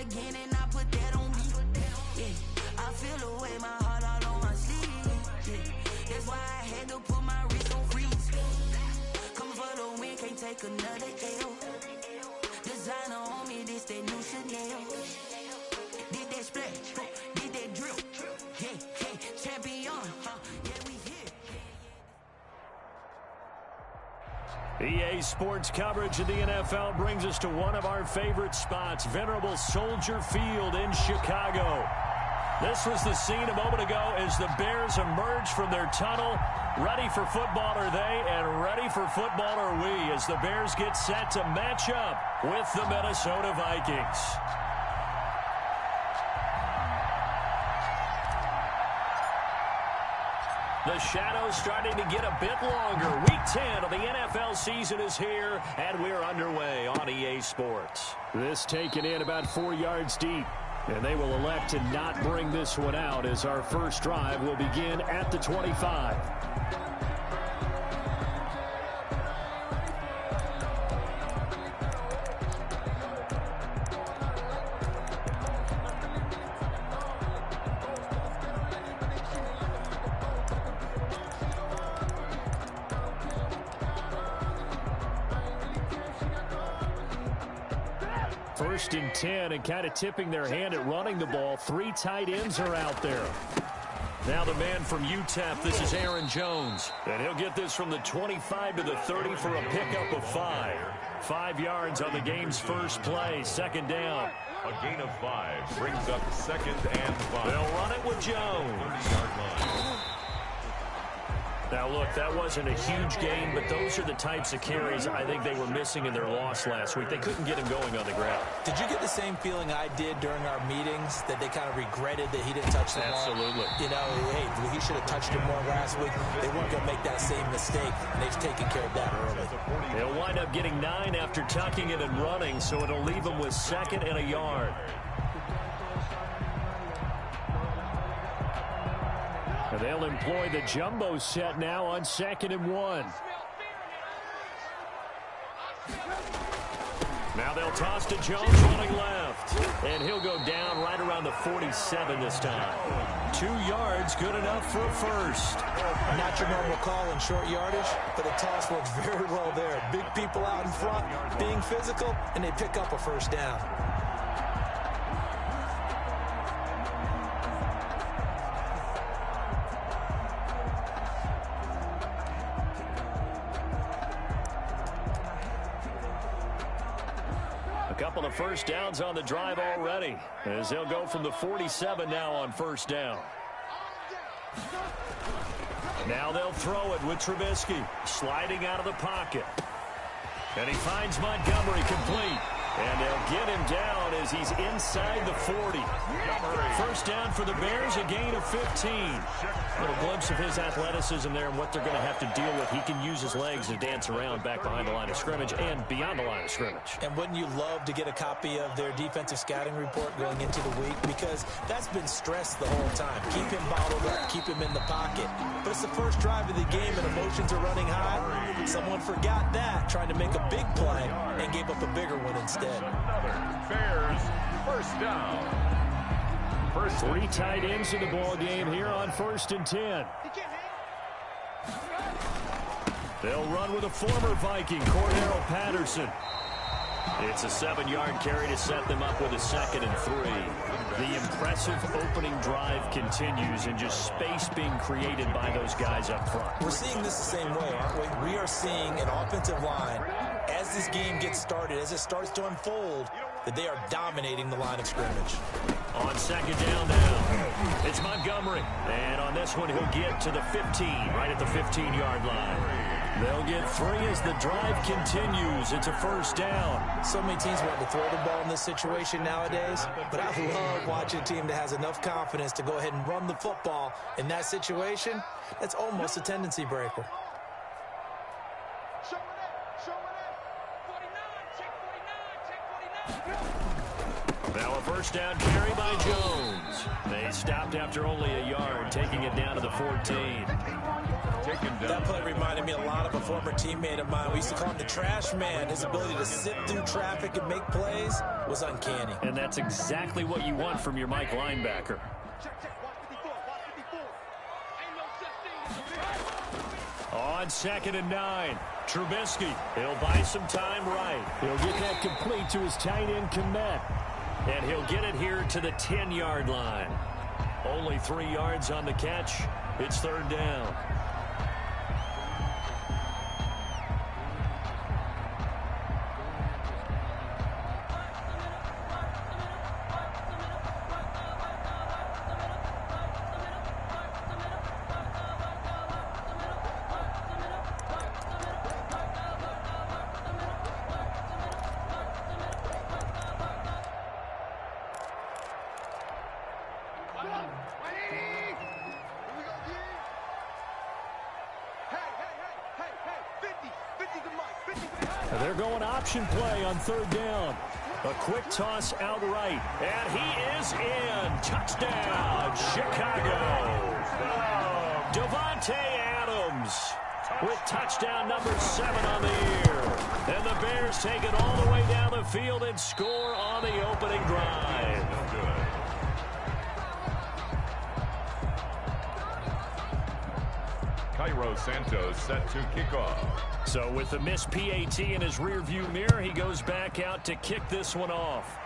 again and I put that on me. Yeah, I feel the way, my heart all on my sleeve. Yeah, that's why I had to put my wrist on freeze. Coming for the win, can't take another L. Designer on me, this that new Chanel. Did that splash, did that drill. Yeah, champion, yeah, we here. EA Sports coverage of the NFL brings us to one of our favorite spots, venerable Soldier Field in Chicago. This was the scene a moment ago as the Bears emerged from their tunnel. Ready for football are they, and ready for football are we, as the Bears get set to match up with the Minnesota Vikings. The shadow's starting to get a bit longer. Week 10 of the NFL season is here, and we're underway on EA Sports. This taken in about 4 yards deep, and they will elect to not bring this one out as our first drive will begin at the 25. First and 10, and kind of tipping their hand at running the ball. 3 tight ends are out there. Now the man from UTEP, this is Aaron Jones. And he'll get this from the 25 to the 30 for a pickup of 5. 5 yards on the game's first play, second down. A gain of 5 brings up second and 5. They'll run it with Jones. 30-yard line. Now, look, that wasn't a huge gain, but those are the types of carries I think they were missing in their loss last week. They couldn't get him going on the ground. Did you get the same feeling I did during our meetings, that they kind of regretted that he didn't touch the ball? Absolutely. You know, hey, he should have touched it more last week. They weren't going to make that same mistake, and they've taken care of that early. They'll wind up getting 9 after tucking it and running, so it'll leave them with second and a yard. And they'll employ the jumbo set now on 2nd and 1. Now they'll toss to Jones running left. And he'll go down right around the 47 this time. 2 yards, good enough for a first. Not your normal call in short yardage, but the toss works very well there. Big people out in front, being physical, and they pick up a first down. A couple of first downs on the drive already, as they'll go from the 47 now on first down. Now they'll throw it with Trubisky, sliding out of the pocket. And he finds Montgomery complete. And they'll get him down as he's inside the 40. First down for the Bears, a gain of 15. A little glimpse of his athleticism there and what they're going to have to deal with. He can use his legs to dance around back behind the line of scrimmage and beyond the line of scrimmage. And wouldn't you love to get a copy of their defensive scouting report going into the week? Because that's been stressed the whole time. Keep him bottled up, keep him in the pocket. But it's the first drive of the game and emotions are running high. Someone forgot that, trying to make a big play and gave up a bigger one instead. Bears, first down. 3 tight ends in the ball game here on 1st and 10. They'll run with a former Viking, Cordero Patterson. It's a 7-yard carry to set them up with a 2nd and 3. The impressive opening drive continues, and just space being created by those guys up front. We're seeing this the same way, aren't we? We are seeing an offensive line, as this game gets started, as it starts to unfold, that they are dominating the line of scrimmage. On 2nd down now, it's Montgomery. And on this one, he'll get to the 15, right at the 15-yard line. They'll get 3 as the drive continues. It's a first down. So many teams want to throw the ball in this situation nowadays, but I love watching a team that has enough confidence to go ahead and run the football. In that situation, that's almost a tendency breaker. Now a first down carry by Jones. They stopped after only a yard, taking it down to the 14. taken down. That play reminded me a lot of a former teammate of mine. We used to call him the trash man. His ability to sift through traffic and make plays was uncanny. And that's exactly what you want from your Mike linebacker. On 2nd and 9, Trubisky. He'll buy some time right. He'll get that complete to his tight end Kmet. And he'll get it here to the 10-yard line. Only 3 yards on the catch. It's 3rd down. They're going option play on 3rd down. A quick toss outright. And he is in. Touchdown, Chicago. Devontae Adams with touchdown number 7 on the year. And the Bears take it all the way down the field and score on the opening drive. Cairo Santos set to kick off. So with the missed PAT in his rearview mirror, he goes back out to kick this one off.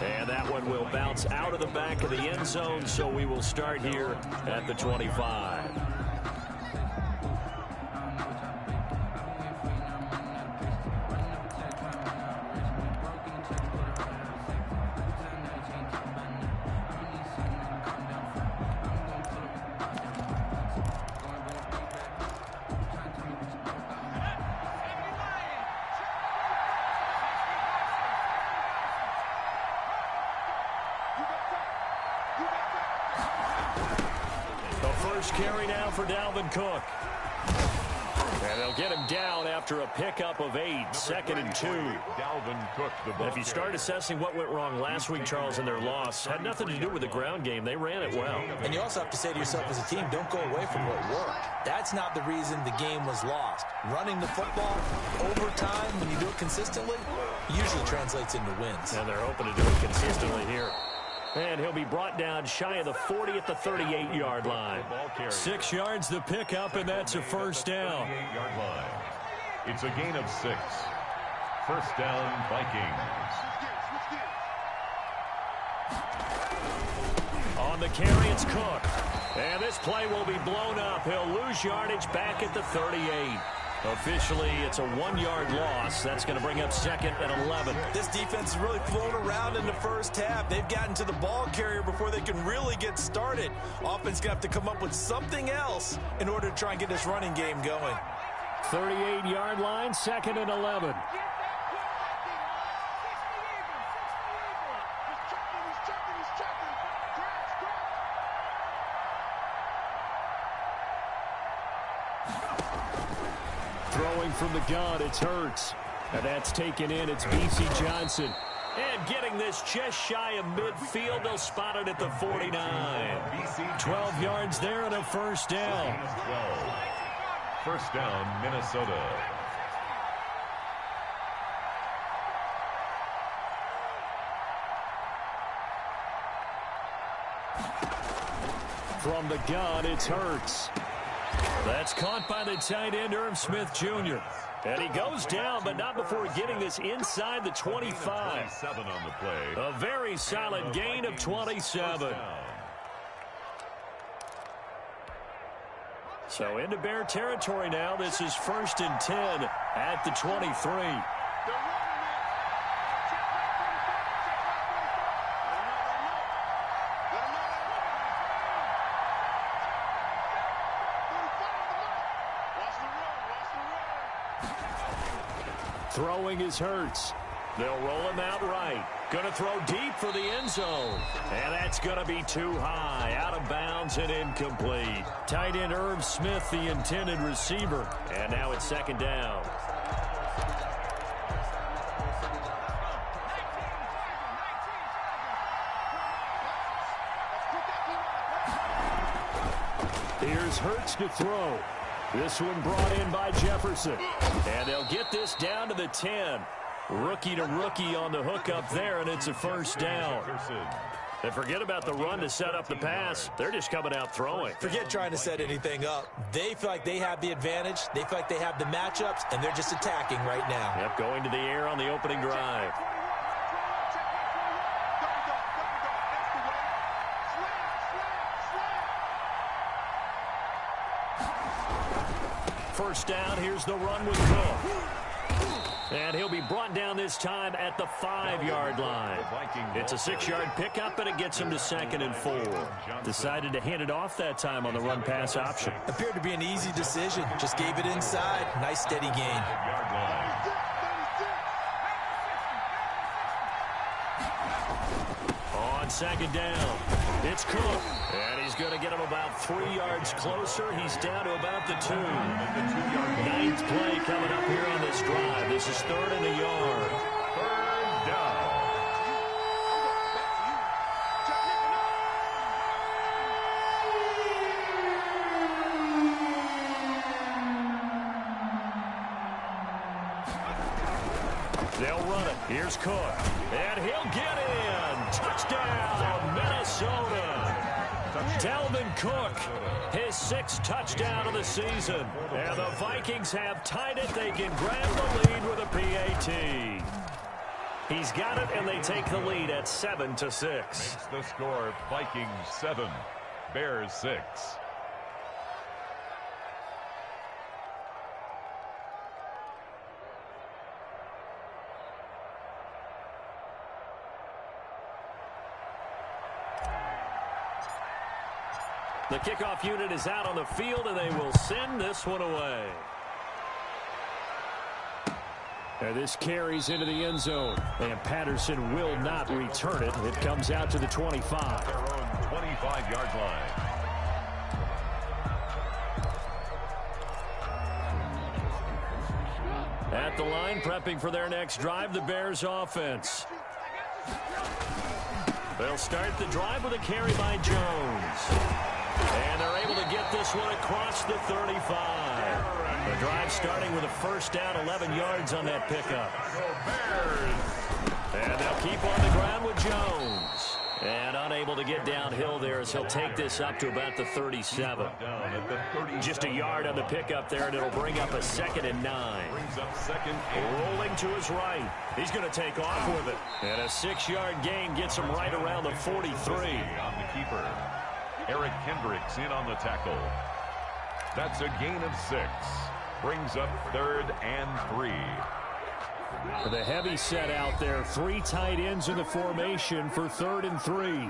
And that one will bounce out of the back of the end zone, so we will start here at the 25. Carry now for Dalvin Cook. And they'll get him down after a pickup of 8, 2nd and 2. Dalvin Cook, the ball. If you start assessing what went wrong last week, Charles, in their loss, had nothing to do with the ground game. They ran it well. And you also have to say to yourself as a team, don't go away from what worked. That's not the reason the game was lost. Running the football over time, when you do it consistently, usually translates into wins. And they're hoping to do it consistently here. And he'll be brought down shy of the 40 at the 38-yard line. 6 yards the pickup, and that's a 1st down. 38-yard line. It's a gain of 6. 1st down, Vikings. On the carry, it's Cook. And this play will be blown up. He'll lose yardage back at the 38. Officially, it's a 1-yard loss. That's going to bring up 2nd and 11. This defense has really flown around in the first half. They've gotten to the ball carrier before they can really get started. Offense going to have to come up with something else in order to try and get this running game going. 38-yard line, 2nd and 11. Throwing from the gun, it's Hurts. And that's taken in, it's B.C. Johnson. And getting this just shy of midfield, they'll spot it at the 49. 12 yards there and a 1st down. 1st down, Minnesota. From the gun, it's Hurts. That's caught by the tight end, Irv Smith Jr. And he goes down, but not before getting this inside the 25. 27 on the play. A very solid gain of 27. So into Bear territory now. This is 1st and 10 at the 23. Throwing is Hurts. They'll roll him out right. Going to throw deep for the end zone. And that's going to be too high. Out of bounds and incomplete. Tight end Irv Smith, the intended receiver. And now it's 2nd down. Here's Hurts to throw. This one brought in by Jefferson. And they'll get this down to the 10. Rookie to rookie on the hook up there, and it's a first down. And forget about the run to set up the pass. They're just coming out throwing. Forget trying to set anything up. They feel like they have the advantage. They feel like they have the matchups, and they're just attacking right now. Yep, going to the air on the opening drive. First down, here's the run with Cook. And he'll be brought down this time at the 5-yard line. It's a 6-yard pickup, and it gets him to 2nd and 4. Decided to hand it off that time on the run-pass option. Appeared to be an easy decision. Just gave it inside. Nice, steady gain. On 2nd down, it's Cook. And he's going to get him about 3 yards closer. He's down to about the 2. 9th play coming up here on this drive. This is 3rd and a yard. 3rd down. They'll run it. Here's Cook. And he'll get in. Touchdown, Minnesota. Dalvin Cook, his 6th touchdown of the season. And the Vikings have tied it. They can grab the lead with a PAT. He's got it, and they take the lead at 7-6. Makes the score Vikings 7, Bears 6. The kickoff unit is out on the field, and they will send this one away. And this carries into the end zone, and Patterson will not return it. It comes out to the 25. Their own 25-yard line. At the line, prepping for their next drive, the Bears offense. They'll start the drive with a carry by Jones. And they're able to get this one across the 35. The drive starting with a first down, 11 yards on that pickup. And they'll keep on the ground with Jones. And unable to get downhill there as he'll take this up to about the 37. Just a yard on the pickup there, and it'll bring up a 2nd and 9. Rolling to his right. He's going to take off with it. And a 6-yard gain gets him right around the 43. On the keeper. Eric Kendricks in on the tackle. That's a gain of 6. Brings up 3rd and 3. The heavy set out there. 3 tight ends in the formation for 3rd and 3.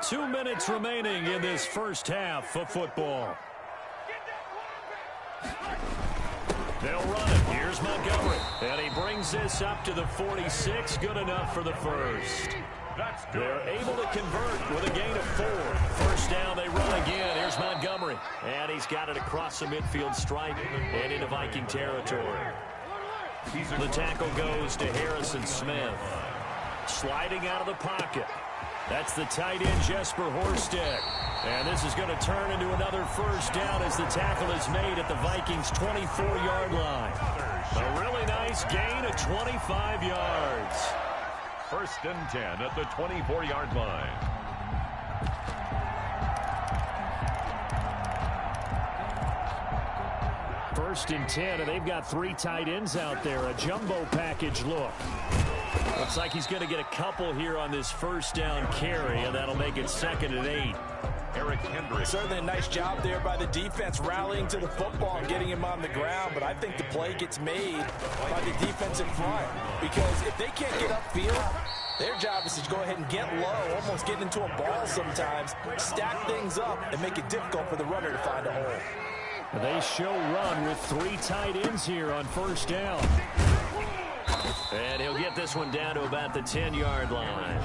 2 minutes remaining in this first half of football. They'll run it. Here's Montgomery. And he brings this up to the 46. Good enough for the first. They're able to convert with a gain of 4. First down, they run again. Here's Montgomery. And he's got it across the midfield stripe and into Viking territory. The tackle goes to Harrison Smith. Sliding out of the pocket. That's the tight end, Jesper Horsted. And this is going to turn into another first down as the tackle is made at the Vikings' 24-yard line. A really nice gain of 25 yards. 1st and 10 at the 24-yard line. First and 10, and they've got 3 tight ends out there. A jumbo package look. Looks like he's going to get a couple here on this first down carry, and that'll make it 2nd and 8. Eric Kendricks. Certainly a nice job there by the defense rallying to the football and getting him on the ground, but I think the play gets made by the defense in front, because if they can't get upfield, their job is to go ahead and get low, almost get into a ball sometimes, stack things up, and make it difficult for the runner to find a hole. They show run with 3 tight ends here on first down. And he'll get this one down to about the 10-yard line.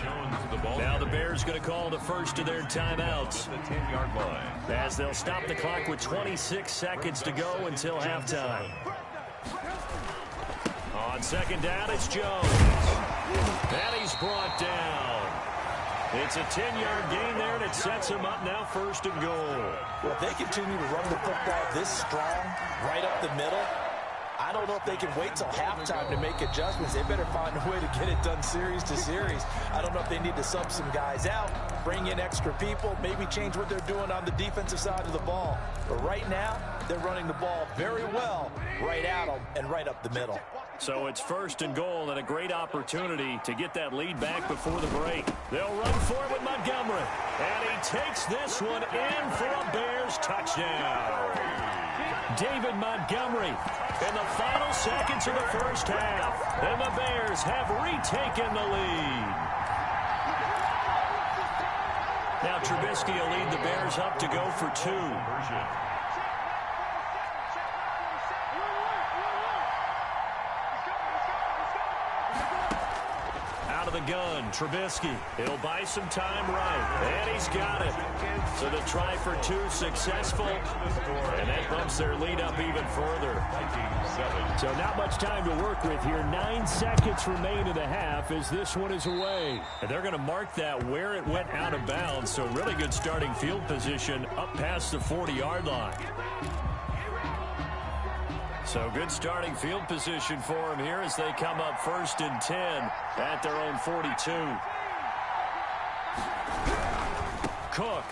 Now the Bears going to call the first of their timeouts. The 10-yard line. As they'll stop the clock with 26 seconds to go until halftime. On 2nd down, it's Jones. And he's brought down. It's a 10-yard gain there, and it sets him up now 1st and goal. Well, if they continue to run the football this strong, right up the middle, I don't know if they can wait till halftime to make adjustments. They better find a way to get it done series to series. I don't know if they need to sub some guys out, bring in extra people, maybe change what they're doing on the defensive side of the ball. But right now, they're running the ball very well right at them and right up the middle. So it's 1st and goal and a great opportunity to get that lead back before the break. They'll run for it with Montgomery. And he takes this one in for a Bears touchdown. David Montgomery in the final seconds of the first half. And the Bears have retaken the lead. Now Trubisky will lead the Bears up to go for 2. Out of the gun, Trubisky. He'll buy some time right. And he's got it. So the try for 2 successful. And that bumps their lead up even further. So not much time to work with here. 9 seconds remain in the half as this one is away. And they're going to mark that where it went out of bounds. So really good starting field position up past the 40-yard line. So good starting field position for them here as they come up 1st and 10 at their own 42. Cook.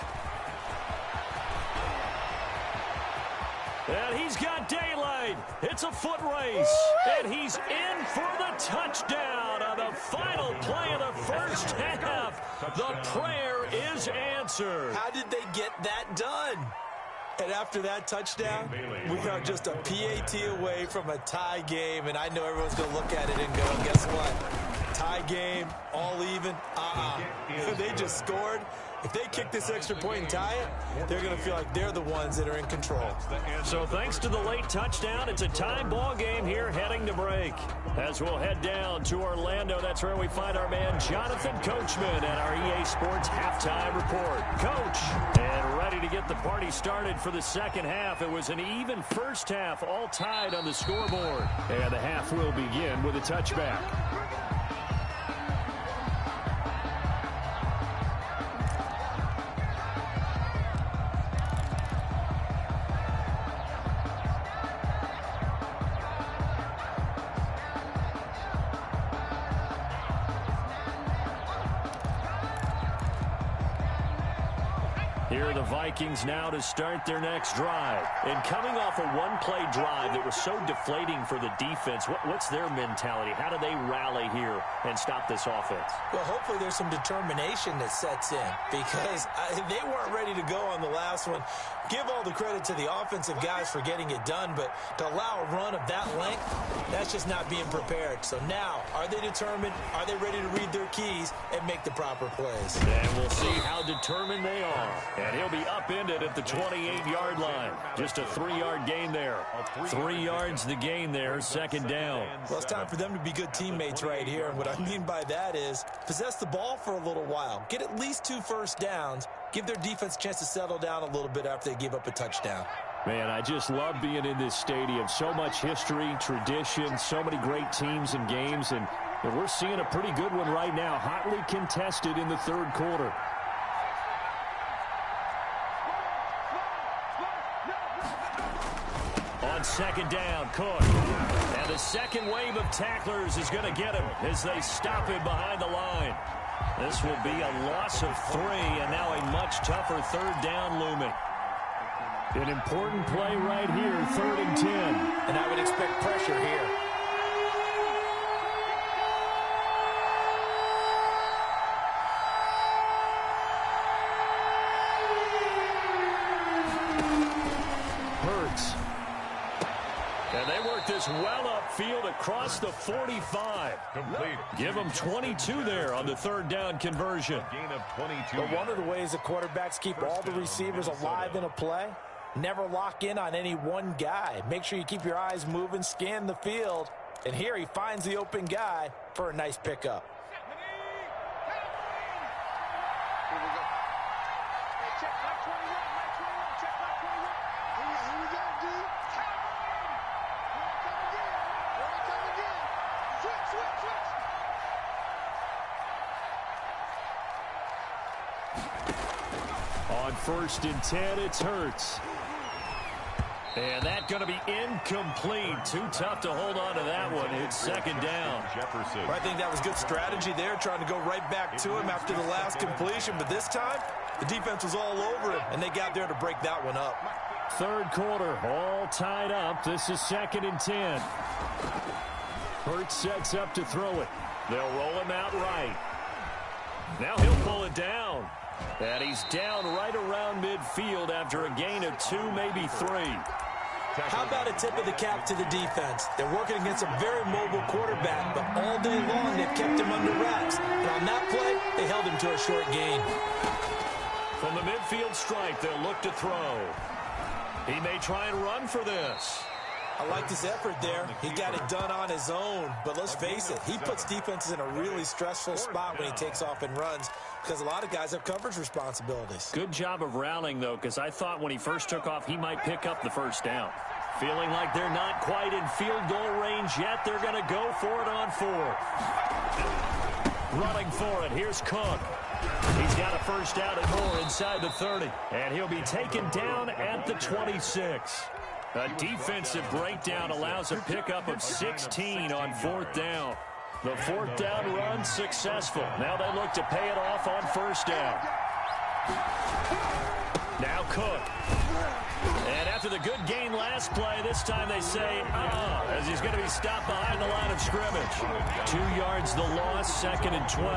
And he's got daylight. It's a foot race. And he's in for the touchdown on the final play of the first half. The prayer is answered. How did they get that done? And after that touchdown, we are just a PAT away from a tie game. And I know everyone's going to look at it and go, guess what? Tie game, all even. They just scored. If they kick this extra point and tie it, they're going to feel like they're the ones that are in control. So thanks to the late touchdown, it's a tie ball game here heading to break. As we'll head down to Orlando, that's where we find our man Jonathan Coachman at our EA Sports Halftime Report. Coach, and ready to get the party started for the second half. It was an even first half, all tied on the scoreboard. And the half will begin with a touchback. Here are the Vikings now to start their next drive. And coming off a one-play drive that was so deflating for the defense, what's their mentality? How do they rally here and stop this offense? Well, hopefully there's some determination that sets in because they weren't ready to go on the last one. Give all the credit to the offensive guys for getting it done, but to allow a run of that length, that's just not being prepared. So now, are they determined? Are they ready to read their keys and make the proper plays? And we'll see how determined they are. And he'll be upended at the 28-yard line. Just a 3-yard gain there. 3 yards the gain there, second down. Well, it's time for them to be good teammates right here. And what I mean by that is possess the ball for a little while. Get at least 2 first downs. Give their defense a chance to settle down a little bit after they give up a touchdown. Man, I just love being in this stadium. So much history, tradition, so many great teams and games. And we're seeing a pretty good one right now, hotly contested in the third quarter. On second down, Cook. And the second wave of tacklers is going to get him as they stop him behind the line. This will be a loss of 3, and now a much tougher third down looming. An important play right here, 3rd and 10. And I would expect pressure here. Hurts. And they work this well upfield across the 45. Complete. Give them 22 there on the third down conversion. Gain of 22. But one of the ways the quarterbacks keep all the receivers alive in a play, never lock in on any one guy. Make sure you keep your eyes moving, scan the field. And here he finds the open guy for a nice pickup. On 1st and 10, it's Hurts. And that's going to be incomplete. Too tough to hold on to that one. It's 2nd down. Jefferson. I think that was good strategy there, trying to go right back to him after the last completion. But this time, the defense was all over him, and they got there to break that one up. 3rd quarter, all tied up. This is 2nd and 10. Hurts sets up to throw it. They'll roll him out right. Now he'll pull it down. And he's down right around midfield after a gain of 2, maybe 3. How about a tip of the cap to the defense? They're working against a very mobile quarterback, but all day long they've kept him under wraps. And on that play, they held him to a short gain. From the midfield stripe, they'll look to throw. He may try and run for this. I liked his effort there. He got it done on his own. But let's face it, he puts defenses in a really stressful spot when he takes off and runs because a lot of guys have coverage responsibilities. Good job of rallying, though, because I thought when he first took off, he might pick up the 1st down. Feeling like they're not quite in field goal range yet, they're going to go for it on 4th. Running for it, here's Cook. He's got a 1st down and more inside the 30. And he'll be taken down at the 26. A defensive breakdown allows a pickup of 16 on 4th down. The 4th down run successful. Now they look to pay it off on 1st down. Now Cook. And after the good gain last play, this time they say, as he's going to be stopped behind the line of scrimmage. 2 yards the loss, 2nd and 12.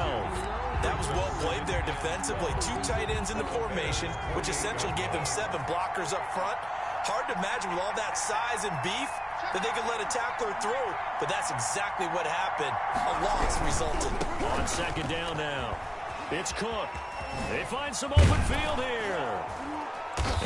That was well played there defensively. 2 tight ends in the formation, which essentially gave them 7 blockers up front. Hard to imagine with all that size and beef that they could let a tackler through, but that's exactly what happened. A loss resulted. On 2nd down now, it's Cook. They find some open field here.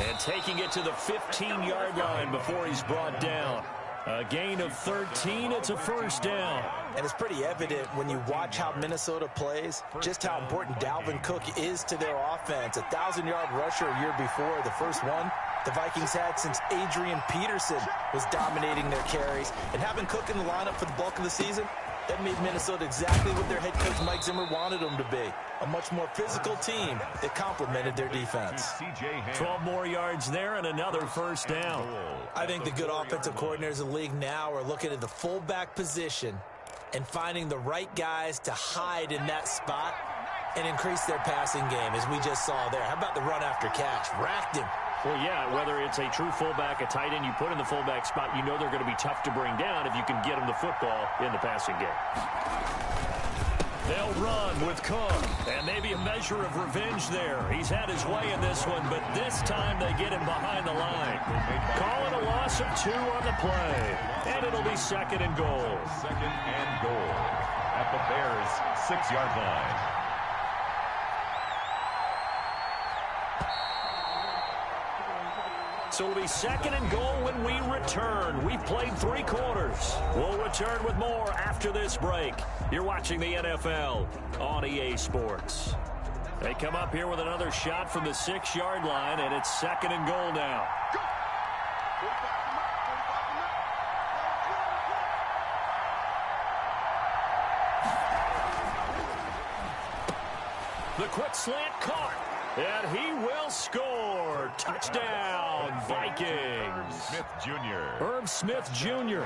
And taking it to the 15-yard line before he's brought down. A gain of 13, it's a 1st down. And it's pretty evident when you watch how Minnesota plays, just how important Dalvin Cook is to their offense. 1,000-yard rusher a year before, the first one the Vikings had since Adrian Peterson was dominating their carries. And having Cook in the lineup for the bulk of the season, that made Minnesota exactly what their head coach Mike Zimmer wanted them to be. A much more physical team that complemented their defense. 12 more yards there and another 1st down. I think the good offensive coordinators in the league now are looking at the fullback position and finding the right guys to hide in that spot and increase their passing game, as we just saw there. How about the run after catch? Racked him. Well, yeah, whether it's a true fullback, a tight end you put in the fullback spot, you know they're going to be tough to bring down if you can get them the football in the passing game. They'll run with Cook, and maybe a measure of revenge there. He's had his way in this one, but this time they get him behind the line. Call it a loss of 2 on the play, and it'll be 2nd and goal. 2nd and goal at the Bears' 6-yard line. So it'll be 2nd and goal when we return. We've played 3 quarters. We'll return with more after this break. You're watching the NFL on EA Sports. They come up here with another shot from the 6-yard line, and it's 2nd and goal now. The quick slant caught. And he will score. Touchdown, Vikings. Smith Jr. Herb Smith Jr.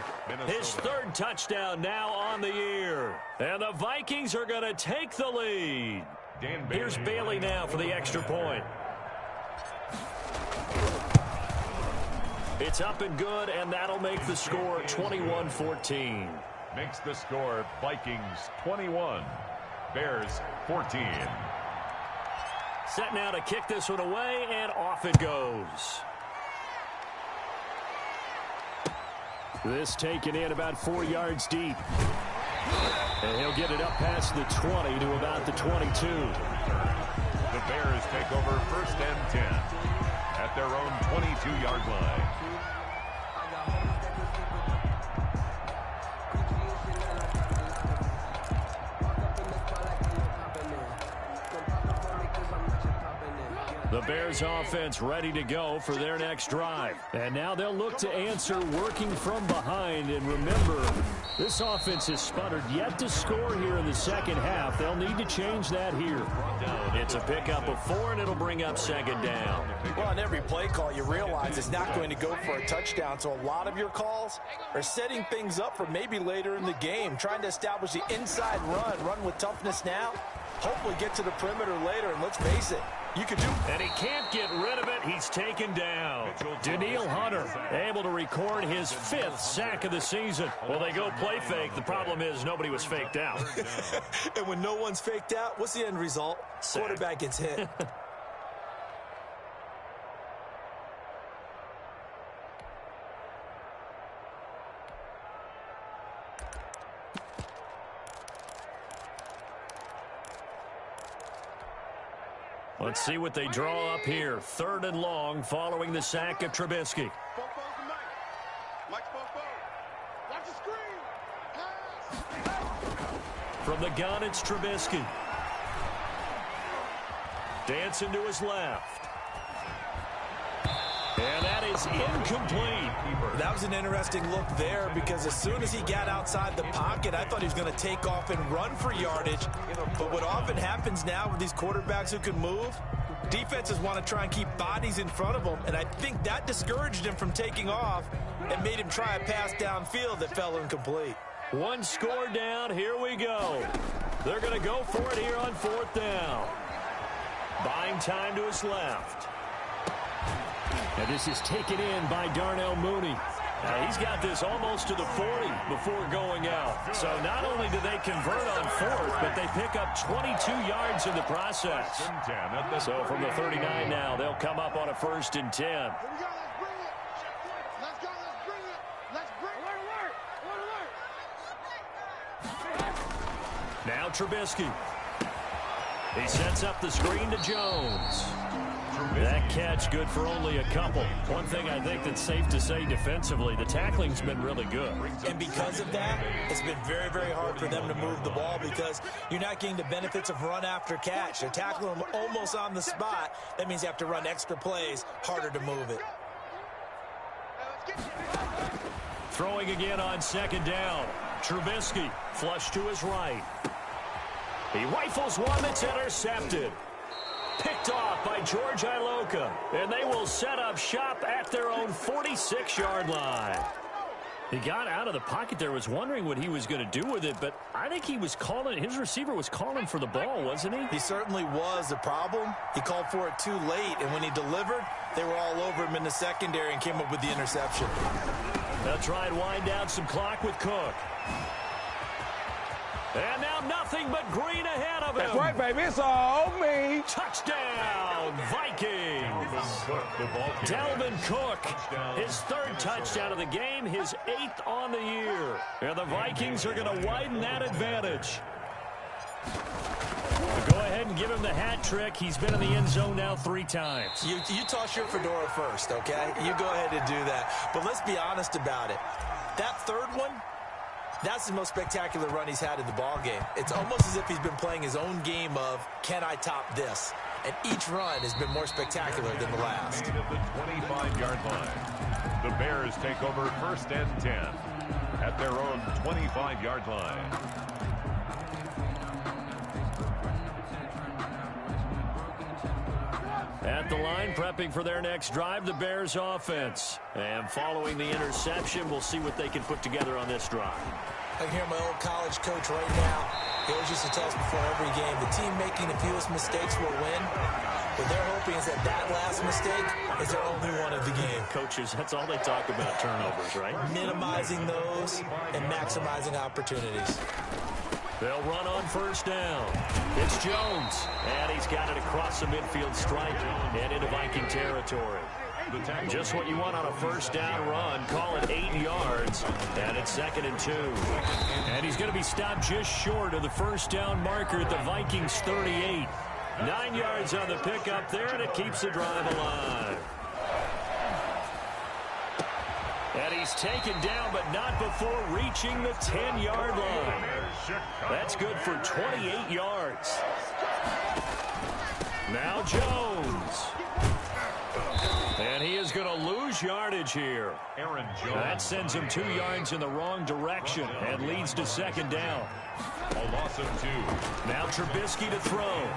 His 3rd touchdown now on the year. And the Vikings are going to take the lead. Here's Bailey now for the extra point. It's up and good, and that'll make the score 21-14. Makes the score Vikings 21, Bears 14. Set now to kick this one away, and off it goes. This taken in about 4 yards deep. And he'll get it up past the 20 to about the 22. The Bears take over 1st and 10 at their own 22-yard line. The Bears offense ready to go for their next drive. And now they'll look to answer working from behind. And remember, this offense has sputtered yet to score here in the second half. They'll need to change that here. It's a pickup of 4, and it'll bring up second down. Well, on every play call, you realize it's not going to go for a touchdown. So a lot of your calls are setting things up for maybe later in the game, trying to establish the inside run with toughness now, hopefully get to the perimeter later. And let's face it, you could do. And he can't get rid of it. He's taken down. Daniil Hunter able to record his 5th sack of the season. Well, they go play fake. The problem is nobody was faked out. And when no one's faked out, what's the end result? Sack. Quarterback gets hit. Let's see what they draw up here. 3rd and long following the sack of Trubisky. From the gun, it's Trubisky. Dancing to his left. And that is incomplete. That was an interesting look there because as soon as he got outside the pocket, I thought he was going to take off and run for yardage. But what often happens now with these quarterbacks who can move, defenses want to try and keep bodies in front of them. And I think that discouraged him from taking off and made him try a pass downfield that fell incomplete. 1 score down. Here we go. They're going to go for it here on 4th down. Buying time to his left. And this is taken in by Darnell Mooney. Now, he's got this almost to the 40 before going out. So not only do they convert on 4th, but they pick up 22 yards in the process. So from the 39 now, they'll come up on a 1st and 10. Now Trubisky. He sets up the screen to Jones. That catch good for only a couple. One thing I think that's safe to say defensively, the tackling's been really good. And because of that, it's been very, very hard for them to move the ball because you're not getting the benefits of run after catch. They're tackling them almost on the spot. That means you have to run extra plays, harder to move it. Throwing again on 2nd down. Trubisky flush to his right. He rifles one that's intercepted. Picked off by George Iloka. And they will set up shop at their own 46-yard line. He got out of the pocket there, was wondering what he was going to do with it, but I think he was calling, his receiver was calling for the ball, wasn't he? He certainly was. The problem, he called for it too late, and when he delivered, they were all over him in the secondary and came up with the interception. They'll try and wind down some clock with Cook. And now nothing but green ahead of him. That's right, baby. It's all me. Touchdown, Vikings. Dalvin Cook, his 3rd touchdown of the game, his 8th on the year. And the Vikings are going to widen that advantage. Go ahead and give him the hat trick. He's been in the end zone now 3 times. You toss your fedora first, okay? You go ahead and do that. But let's be honest about it. That 3rd one, that's the most spectacular run he's had in the ball game. It's almost as if he's been playing his own game of, can I top this? And each run has been more spectacular than the last. At the 25-yard line, the Bears take over 1st and 10 at their own 25-yard line. At the line, prepping for their next drive, the Bears offense. And following the interception, we'll see what they can put together on this drive. I can hear my old college coach right now. He always used to tell us before every game, the team making the fewest mistakes will win. What they're hoping is that last mistake is their only one of the game. Coaches, that's all they talk about, turnovers, right? Minimizing those and maximizing opportunities. They'll run on 1st down. It's Jones. And he's got it across the midfield stripe and into Viking territory. Just what you want on a 1st down run. Call it 8 yards. And it's 2nd and 2. And he's going to be stopped just short of the 1st down marker at the Vikings 38. 9 yards on the pickup there, and it keeps the drive alive. And he's taken down, but not before reaching the 10-yard line. That's good for 28 yards. Now Jones. gains yardage here. Aaron Jones. That sends him 2 yards in the wrong direction and leads to second down. A loss of 2. Now Trubisky to throw.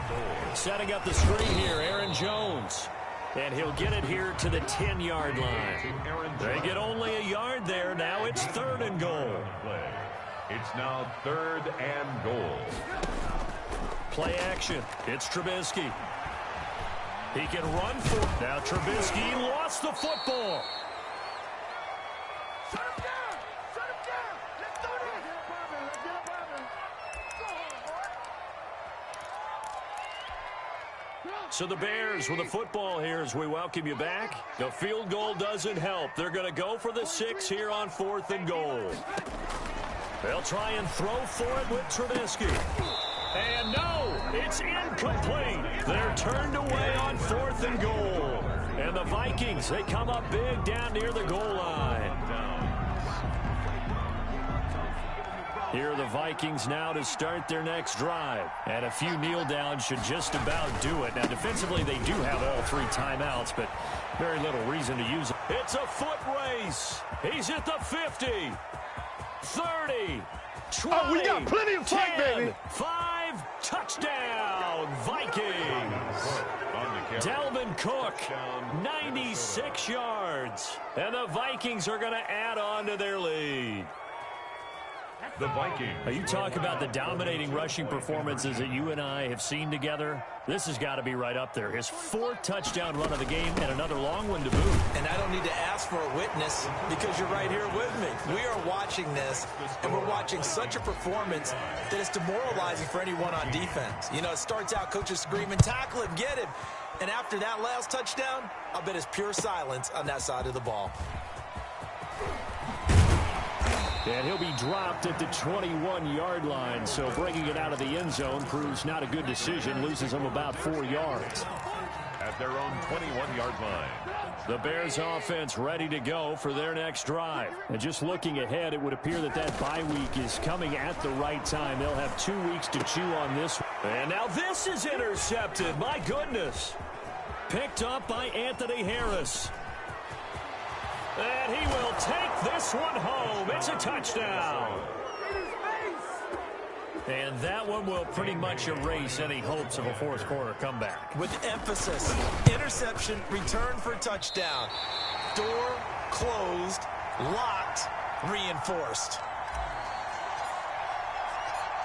Setting up the screen here, Aaron Jones. And he'll get it here to the 10-yard line. They get only a yard there. Now it's 3rd and goal. It's now 3rd and goal. Play action. It's Trubisky. He can run for it. Now Trubisky lost the football. Shut him down! Shut him down! Let's do this! Let's get a problem. So the Bears with the football here as we welcome you back. The field goal doesn't help. They're going to go for the 6 here on 4th and goal. They'll try and throw for it with Trubisky. And no, it's incomplete. They're turned away on 4th and goal. And the Vikings, they come up big down near the goal line. Here are the Vikings now to start their next drive. And a few kneel downs should just about do it. Now, defensively, they do have all 3 timeouts, but very little reason to use it. It's a foot race. He's at the 50, 30, 20, Oh, we got plenty of fight, 10, baby. 5, touchdown, Vikings. Dalvin Cook, 96 yards. And the Vikings are going to add on to their lead. The Vikings. You talk about the dominating rushing performances that you and I have seen together. This has got to be right up there. His 4th touchdown run of the game and another long one to boot. And I don't need to ask for a witness because you're right here with me. We are watching this, and we're watching such a performance that it's demoralizing for anyone on defense. You know, it starts out coaches screaming, tackle him, get him. And after that last touchdown, I'll bet it's pure silence on that side of the ball. And he'll be dropped at the 21-yard line, so bringing it out of the end zone proves not a good decision, loses him about 4 yards. At their own 21-yard line. The Bears offense ready to go for their next drive. And just looking ahead, it would appear that that bye week is coming at the right time. They'll have 2 weeks to chew on this. And now this is intercepted. My goodness. Picked up by Anthony Harris. And he will take this one home. It's a touchdown. And that one will pretty much erase any hopes of a 4th quarter comeback. With emphasis, interception, return for touchdown. Door closed, locked, reinforced.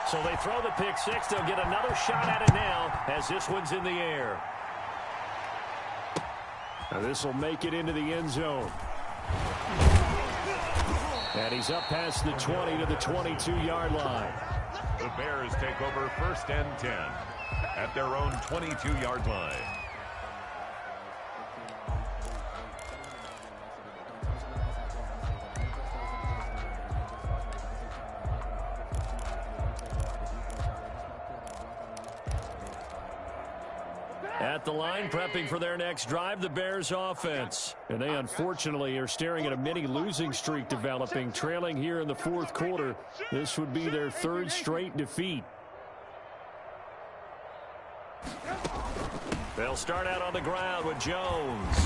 So they throw the pick 6. They'll get another shot at it now as this one's in the air. Now this will make it into the end zone. And he's up past the 20 to the 22-yard line. The Bears take over 1st and 10 at their own 22-yard line. At the line, prepping for their next drive, the Bears offense. And they unfortunately are staring at a mini losing streak developing, trailing here in the 4th quarter. This would be their 3rd straight defeat. They'll start out on the ground with Jones.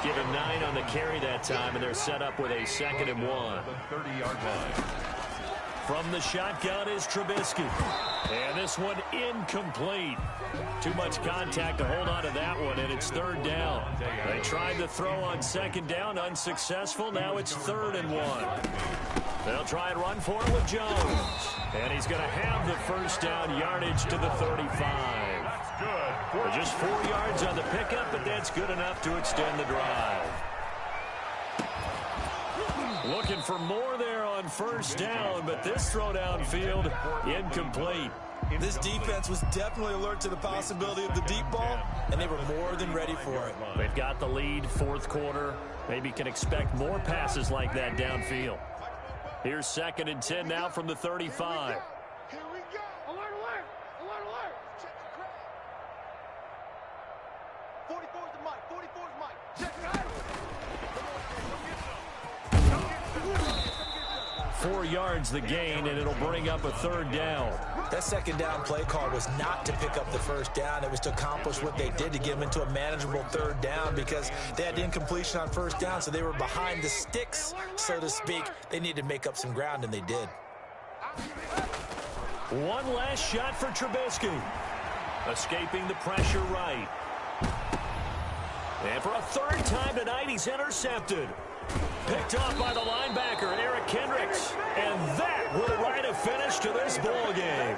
Give him 9 on the carry that time, and they're set up with a 2nd and 1. The 30-yard line. From the shotgun is Trubisky. And this one incomplete. Too much contact to hold on to that one, and it's 3rd down. They tried to throw on 2nd down, unsuccessful. Now it's 3rd and 1. They'll try and run for it with Jones. And he's going to have the 1st down yardage to the 35. Good. Just 4 yards on the pickup, but that's good enough to extend the drive. Looking for more there on 1st down, but this throw downfield incomplete. This defense was definitely alert to the possibility of the deep ball, and they were more than ready for it. They've got the lead, 4th quarter. Maybe can expect more passes like that downfield. Here's 2nd and 10 now from the 35. Here we go. Alert, alert. Alert, alert. Check the crowd. 44's the mic. 44's the mic. Check it out. 4 yards the gain, and it'll bring up a third down. That second down play call was not to pick up the first down. It was to accomplish what they did to get them into a manageable third down because they had incompletion on first down, so they were behind the sticks, so to speak. They needed to make up some ground, and they did. One last shot for Trubisky. Escaping the pressure right. And for a third time tonight, he's intercepted. Picked off by the linebacker, Eric Kendricks. And that will write a finish to this ball game.